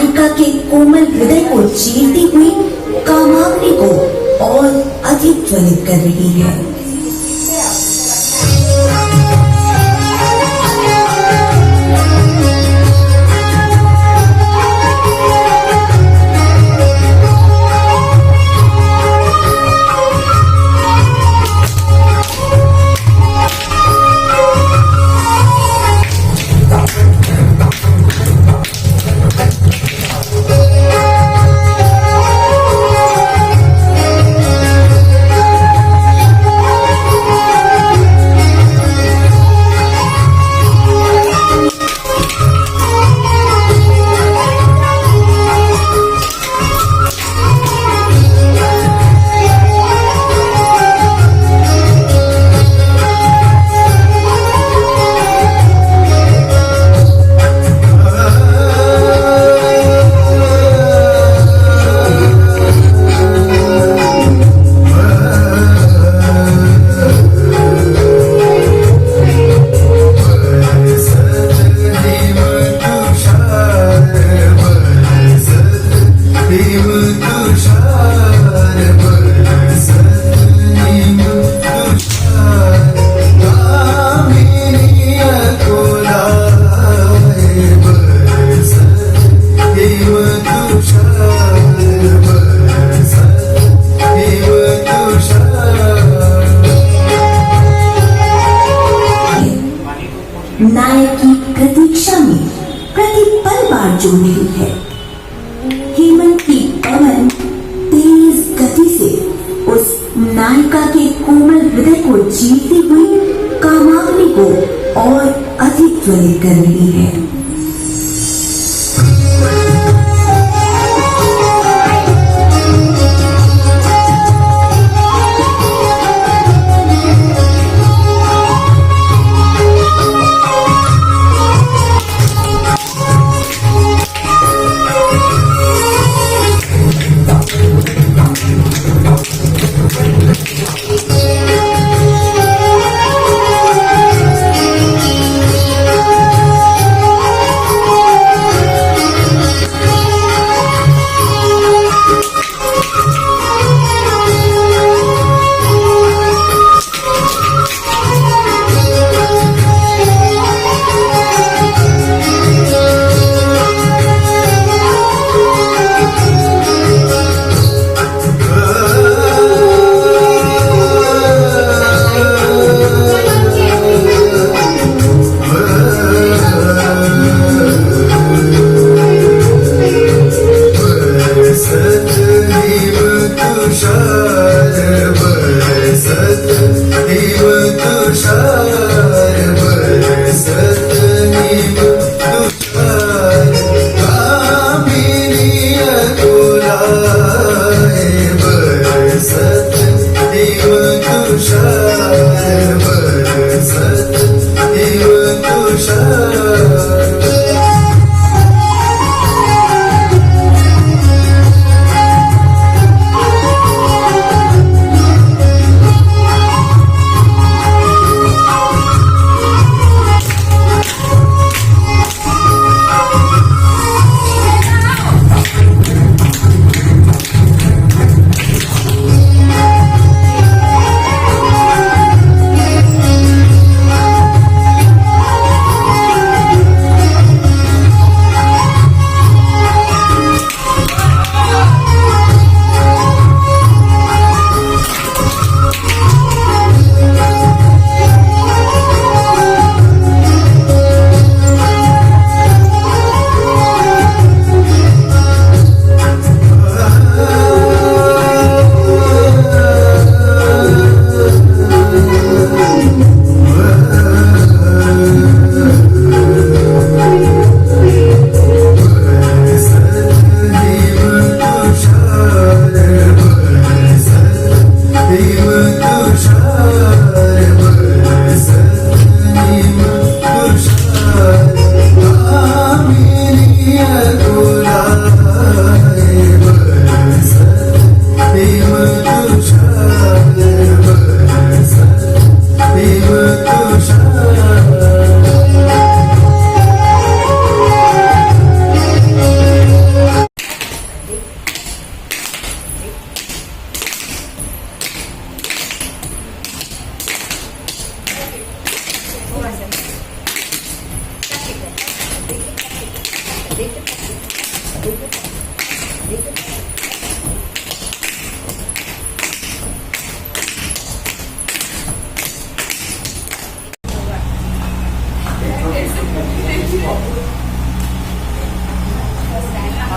नायिका के कोमल हृदय को चीरती हुई कामाग्नि को और अधिक ज्वलित कर रही है। नायक की प्रतीक्षा में प्रतिपल बार जो रही है। हेमंत की पवन तेज गति से उस नायिका के कोमल हृदय को चीरती हुई कामाग्नि को और अधिक ज्वलित कर रही है।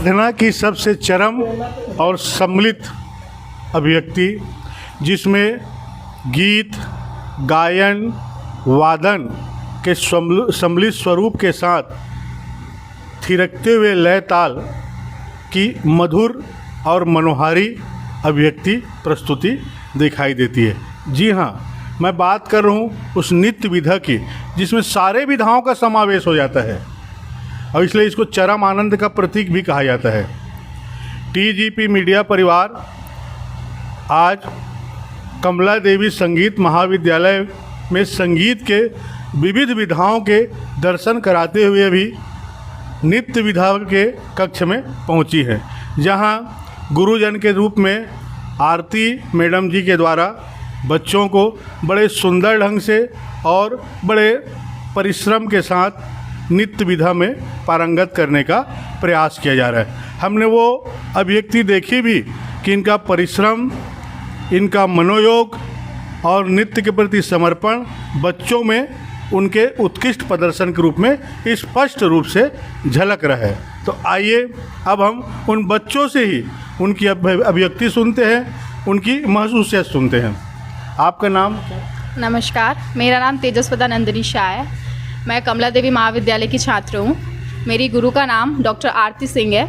साधना की सबसे चरम और सम्मिलित अभिव्यक्ति, जिसमें गीत, गायन, वादन के सम्मिलित स्वरूप के साथ थिरकते हुए लय ताल की मधुर और मनोहारी अभिव्यक्ति प्रस्तुति दिखाई देती है। जी हाँ, मैं बात कर रहा हूँ उस नृत्य विधा की जिसमें सारे विधाओं का समावेश हो जाता है और इसलिए इसको चरम आनंद का प्रतीक भी कहा जाता है। TGP मीडिया परिवार आज कमला देवी संगीत महाविद्यालय में संगीत के विविध विधाओं के दर्शन कराते हुए भी नृत्य विधा के कक्ष में पहुंची है, जहां गुरुजन के रूप में आरती मैडम जी के द्वारा बच्चों को बड़े सुंदर ढंग से और बड़े परिश्रम के साथ नृत्य विधा में पारंगत करने का प्रयास किया जा रहा है। हमने वो अभिव्यक्ति देखी भी कि इनका परिश्रम, इनका मनोयोग और नृत्य के प्रति समर्पण बच्चों में उनके उत्कृष्ट प्रदर्शन के रूप में स्पष्ट रूप से झलक रहा है। तो आइए अब हम उन बच्चों से ही उनकी अभिव्यक्ति सुनते हैं, उनकी महसूसियत सुनते हैं। आपका नाम? नमस्कार, मेरा नाम तेजस्वता नंदिनी शाह है। मैं कमला देवी महाविद्यालय की छात्र हूँ। मेरी गुरु का नाम डॉक्टर आरती सिंह है।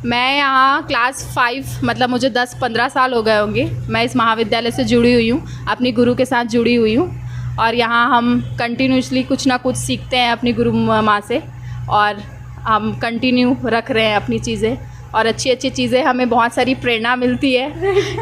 मैं यहाँ क्लास 5 मतलब मुझे 10-15 साल हो गए होंगे। मैं इस महाविद्यालय से जुड़ी हुई हूँ, अपनी गुरु के साथ जुड़ी हुई हूँ और यहाँ हम कंटिन्यूसली कुछ ना कुछ सीखते हैं अपनी गुरु माँ से और हम कंटिन्यू रख रहे हैं अपनी चीज़ें और अच्छी अच्छी चीज़ें। हमें बहुत सारी प्रेरणा मिलती है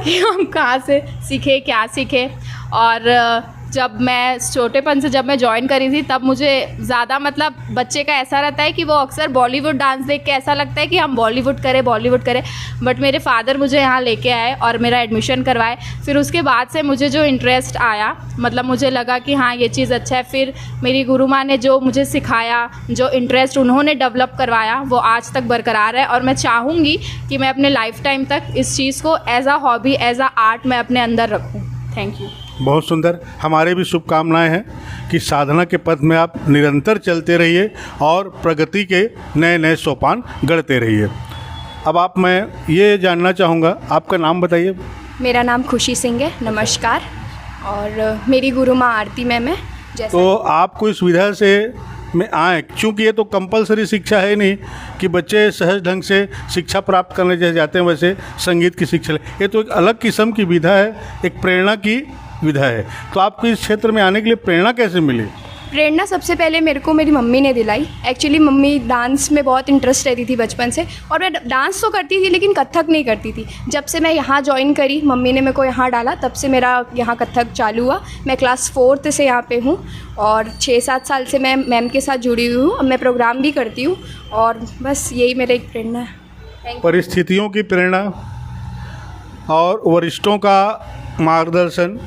कि हम कहाँ से सीखें, क्या सीखें। और जब मैं छोटेपन से जब मैं ज्वाइन करी थी तब मुझे ज़्यादा मतलब बच्चे का ऐसा रहता है कि वो अक्सर बॉलीवुड डांस देख के ऐसा लगता है कि हम बॉलीवुड करें। बट मेरे फादर मुझे यहाँ लेके आए और मेरा एडमिशन करवाए। फिर उसके बाद से मुझे जो इंटरेस्ट आया, मतलब मुझे लगा कि हाँ ये चीज़ अच्छा है। फिर मेरी गुरु माँ ने जो मुझे सिखाया, जो इंटरेस्ट उन्होंने डेवलप करवाया, वो आज तक बरकरार है और मैं चाहूँगी कि मैं अपने लाइफ टाइम तक इस चीज़ को एज आ हॉबी, एज आ आर्ट मैं अपने अंदर रखूँ। Thank you. बहुत सुंदर। हमारे भी शुभकामनाएं हैं कि साधना के पथ में आप निरंतर चलते रहिए और प्रगति के नए नए सोपान गढ़ते रहिए। अब मैं ये जानना चाहूँगा, आपका नाम बताइए। मेरा नाम खुशी सिंह है। नमस्कार। और मेरी गुरु माँ आरती मैम है। तो आपको इस विधा से में आए, चूँकि ये तो कंपलसरी शिक्षा है नहीं कि बच्चे सहज ढंग से शिक्षा प्राप्त करने जैसे जाते हैं वैसे संगीत की शिक्षा, ये तो एक अलग किस्म की विधा है, एक प्रेरणा की विधा है। तो आपको इस क्षेत्र में आने के लिए प्रेरणा कैसे मिली? प्रेरणा सबसे पहले मेरे को मेरी मम्मी ने दिलाई। एक्चुअली मम्मी डांस में बहुत इंटरेस्ट रहती थी बचपन से और मैं डांस तो करती थी लेकिन कथक नहीं करती थी। जब से मैं यहाँ ज्वाइन करी, मम्मी ने मेरे को यहाँ डाला, तब से मेरा यहाँ कथक चालू हुआ। मैं क्लास 4th से यहाँ पे हूँ और 6-7 साल से मैं मैम के साथ जुड़ी हुई हूँ। अब मैं प्रोग्राम भी करती हूँ और बस यही मेरा एक प्रेरणा है। परिस्थितियों की प्रेरणा और वरिष्ठों का मार्गदर्शन,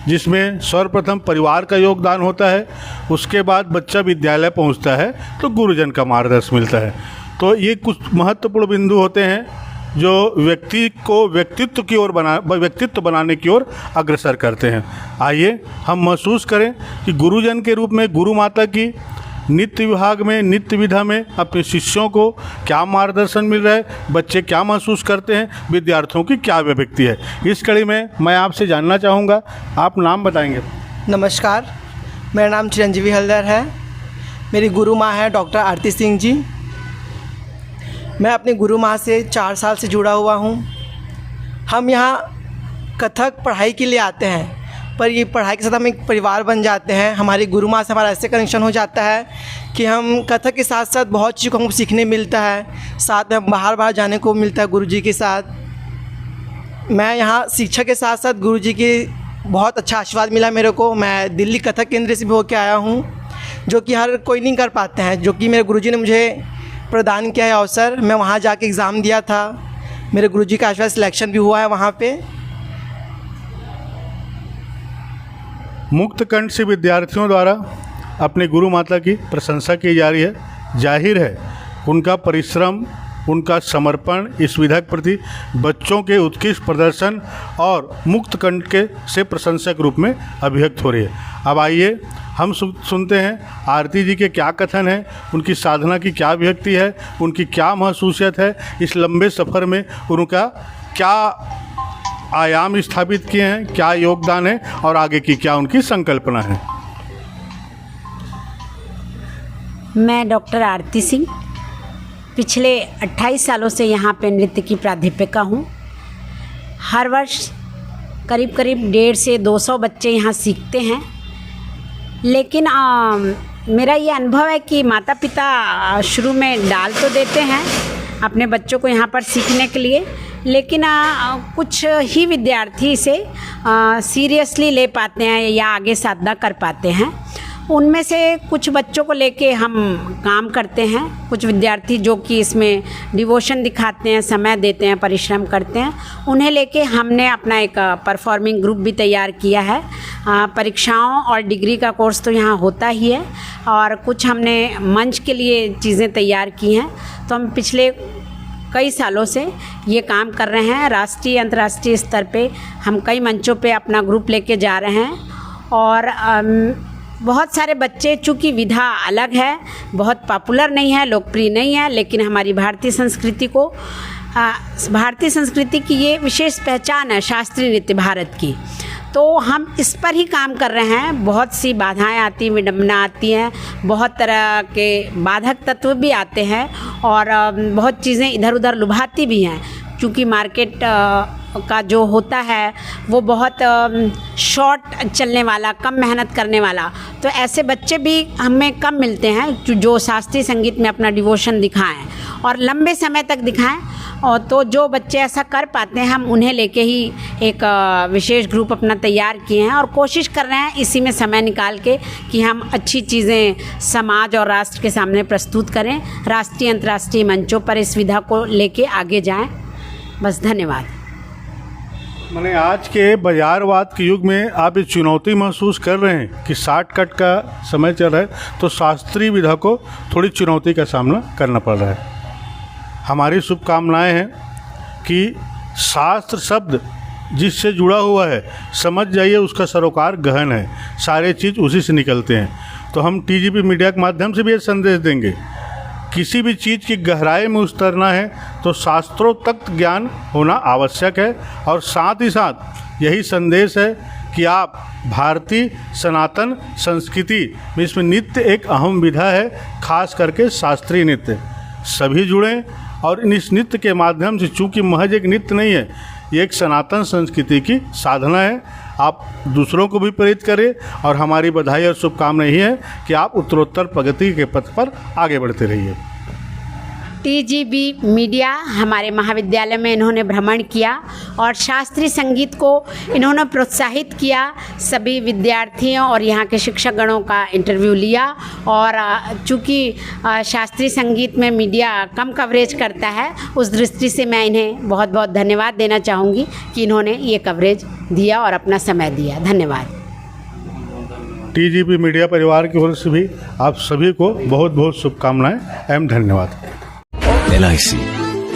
जिसमें सर्वप्रथम परिवार का योगदान होता है, उसके बाद बच्चा विद्यालय पहुंचता है तो गुरुजन का मार्गदर्शन मिलता है। तो ये कुछ महत्वपूर्ण बिंदु होते हैं जो व्यक्ति को व्यक्तित्व बनाने की ओर अग्रसर करते हैं। आइए हम महसूस करें कि गुरुजन के रूप में गुरु माता की नृत्य विभाग में, नृत्य विधा में अपने शिष्यों को क्या मार्गदर्शन मिल रहा है, बच्चे क्या महसूस करते हैं, विद्यार्थियों की क्या अभिव्यक्ति है। इस कड़ी में मैं आपसे जानना चाहूँगा, आप नाम बताएंगे? नमस्कार, मेरा नाम चिरंजीवी हलदर है। मेरी गुरु माँ है डॉक्टर आरती सिंह जी। मैं अपनी गुरु माँ से 4 साल से जुड़ा हुआ हूँ। हम यहाँ कथक पढ़ाई के लिए आते हैं, पर ये पढ़ाई के साथ हम एक परिवार बन जाते हैं। हमारी गुरु माँ से हमारा ऐसे कनेक्शन हो जाता है कि हम कथक के साथ साथ बहुत चीज़ों को हमको सीखने मिलता है, साथ में बाहर जाने को मिलता है गुरुजी के साथ। मैं यहाँ शिक्षा के साथ साथ गुरुजी की बहुत अच्छा आशीर्वाद मिला मेरे को। मैं दिल्ली कथक केंद्र से भी होकर आया हूँ, जो कि हर कोई नहीं कर पाते हैं, जो कि मेरे गुरुजी ने मुझे प्रदान किया है अवसर। मैं वहाँ जाके एग्ज़ाम दिया था, मेरे गुरुजी का आशीर्वाद सिलेक्शन भी हुआ है वहाँ पे। मुक्त कंठ से विद्यार्थियों द्वारा अपने गुरु माता की प्रशंसा की जा रही है। जाहिर है उनका परिश्रम, उनका समर्पण इस विधा के प्रति बच्चों के उत्कृष्ट प्रदर्शन और मुक्त कंठ के से प्रशंसक रूप में अभिव्यक्त हो रही है। अब आइए हम सुनते हैं आरती जी के क्या कथन है, उनकी साधना की क्या अभिव्यक्ति है, उनकी क्या महसूसियत है, इस लंबे सफ़र में उनका क्या आयाम स्थापित किए हैं, क्या योगदान है और आगे की क्या उनकी संकल्पना है। मैं डॉक्टर आरती सिंह पिछले 28 सालों से यहाँ पे नृत्य की प्राध्यापिका हूँ। हर वर्ष करीब 150 से 200 बच्चे यहाँ सीखते हैं, लेकिन मेरा ये अनुभव है कि माता पिता शुरू में डाल तो देते हैं अपने बच्चों को यहाँ पर सीखने के लिए, लेकिन कुछ ही विद्यार्थी इसे सीरियसली ले पाते हैं या आगे साधना कर पाते हैं। उनमें से कुछ बच्चों को लेके हम काम करते हैं, कुछ विद्यार्थी जो कि इसमें डिवोशन दिखाते हैं, समय देते हैं, परिश्रम करते हैं, उन्हें लेके हमने अपना एक परफॉर्मिंग ग्रुप भी तैयार किया है। परीक्षाओं और डिग्री का कोर्स तो यहाँ होता ही है और कुछ हमने मंच के लिए चीज़ें तैयार की हैं। तो हम पिछले कई सालों से ये काम कर रहे हैं। राष्ट्रीय अंतर्राष्ट्रीय स्तर पे हम कई मंचों पे अपना ग्रुप लेके जा रहे हैं और बहुत सारे बच्चे, चूँकि विधा अलग है, बहुत पॉपुलर नहीं है, लोकप्रिय नहीं है, लेकिन हमारी भारतीय संस्कृति की ये विशेष पहचान है शास्त्रीय नृत्य भारत की। तो हम इस पर ही काम कर रहे हैं। बहुत सी बाधाएं आती हैं, विडंबना आती हैं, बहुत तरह के बाधक तत्व भी आते हैं और बहुत चीज़ें इधर उधर लुभाती भी हैं, क्योंकि मार्केट का जो होता है वो बहुत शॉर्ट चलने वाला, कम मेहनत करने वाला, तो ऐसे बच्चे भी हमें कम मिलते हैं जो शास्त्रीय संगीत में अपना डिवोशन दिखाएं और लंबे समय तक दिखाएं। और तो जो बच्चे ऐसा कर पाते हैं, हम उन्हें लेके ही एक विशेष ग्रुप अपना तैयार किए हैं और कोशिश कर रहे हैं इसी में समय निकाल के कि हम अच्छी चीज़ें समाज और राष्ट्र के सामने प्रस्तुत करें, राष्ट्रीय अंतर्राष्ट्रीय मंचों पर इस विधा को लेके आगे जाएं। बस धन्यवाद। मैंने आज के बाजारवाद के युग में आप ये चुनौती महसूस कर रहे हैं कि शॉर्टकट का समय चल रहा है, तो शास्त्रीय विधा को थोड़ी चुनौती का सामना करना पड़ रहा है। हमारी शुभकामनाएं हैं कि शास्त्र शब्द जिससे जुड़ा हुआ है, समझ जाइए उसका सरोकार गहन है, सारे चीज़ उसी से निकलते हैं। तो हम टीजीपी मीडिया के माध्यम से भी ये संदेश देंगे, किसी भी चीज़ की गहराई में उतरना है तो शास्त्रों तक ज्ञान होना आवश्यक है। और साथ ही साथ यही संदेश है कि आप भारतीय सनातन संस्कृति में, इसमें नृत्य एक अहम विधा है, खास करके शास्त्रीय नृत्य, सभी जुड़ें और इस नृत्य के माध्यम से, चूँकि महज एक नृत्य नहीं है, ये एक सनातन संस्कृति की साधना है, आप दूसरों को भी प्रेरित करें और हमारी बधाई और शुभकामना यही है कि आप उत्तरोत्तर प्रगति के पथ पर आगे बढ़ते रहिए। टीजीबी मीडिया हमारे महाविद्यालय में इन्होंने भ्रमण किया और शास्त्रीय संगीत को इन्होंने प्रोत्साहित किया। सभी विद्यार्थियों और यहाँ के शिक्षकगणों का इंटरव्यू लिया और चूँकि शास्त्रीय संगीत में मीडिया कम कवरेज करता है, उस दृष्टि से मैं इन्हें बहुत बहुत धन्यवाद देना चाहूँगी कि इन्होंने ये कवरेज दिया और अपना समय दिया। धन्यवाद। टीजीपी मीडिया परिवार की ओर से भी आप सभी को बहुत बहुत शुभकामनाएं एवं धन्यवाद। LIC,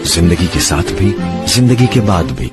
जिंदगी के साथ भी, जिंदगी के बाद भी।